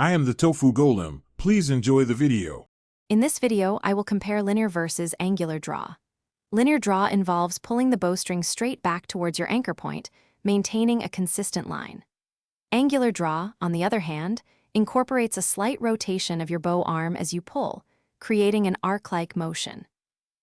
I am the Tofu Golem. Please enjoy the video. In this video, I will compare linear versus angular draw. Linear draw involves pulling the bowstring straight back towards your anchor point, maintaining a consistent line. Angular draw, on the other hand, incorporates a slight rotation of your bow arm as you pull, creating an arc-like motion.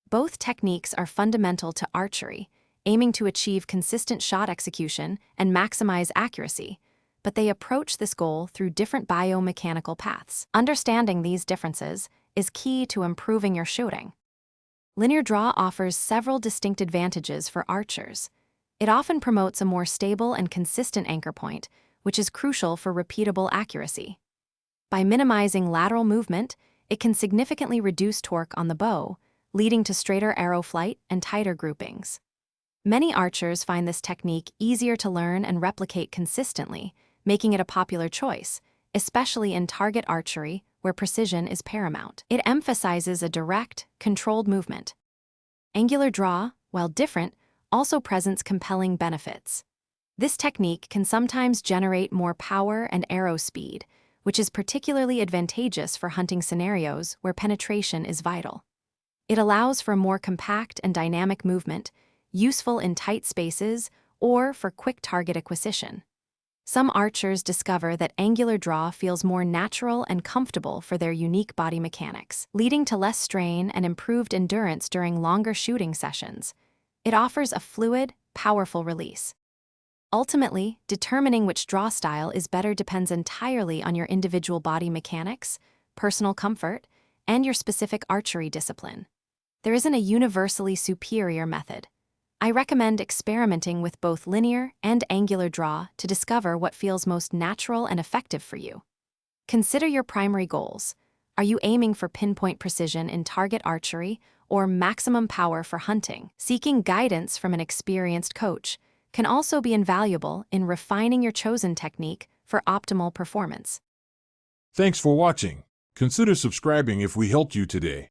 Both techniques are fundamental to archery, aiming to achieve consistent shot execution and maximize accuracy, but they approach this goal through different biomechanical paths. Understanding these differences is key to improving your shooting. Linear draw offers several distinct advantages for archers. It often promotes a more stable and consistent anchor point, which is crucial for repeatable accuracy. By minimizing lateral movement, it can significantly reduce torque on the bow, leading to straighter arrow flight and tighter groupings. Many archers find this technique easier to learn and replicate consistently, making it a popular choice, especially in target archery where precision is paramount. It emphasizes a direct, controlled movement. Angular draw, while different, also presents compelling benefits. This technique can sometimes generate more power and arrow speed, which is particularly advantageous for hunting scenarios where penetration is vital. It allows for more compact and dynamic movement, useful in tight spaces or for quick target acquisition. Some archers discover that angular draw feels more natural and comfortable for their unique body mechanics, leading to less strain and improved endurance during longer shooting sessions. It offers a fluid, powerful release. Ultimately, determining which draw style is better depends entirely on your individual body mechanics, personal comfort, and your specific archery discipline. There isn't a universally superior method. I recommend experimenting with both linear and angular draw to discover what feels most natural and effective for you. Consider your primary goals. Are you aiming for pinpoint precision in target archery or maximum power for hunting? Seeking guidance from an experienced coach can also be invaluable in refining your chosen technique for optimal performance. Thanks for watching. Consider subscribing if we helped you today.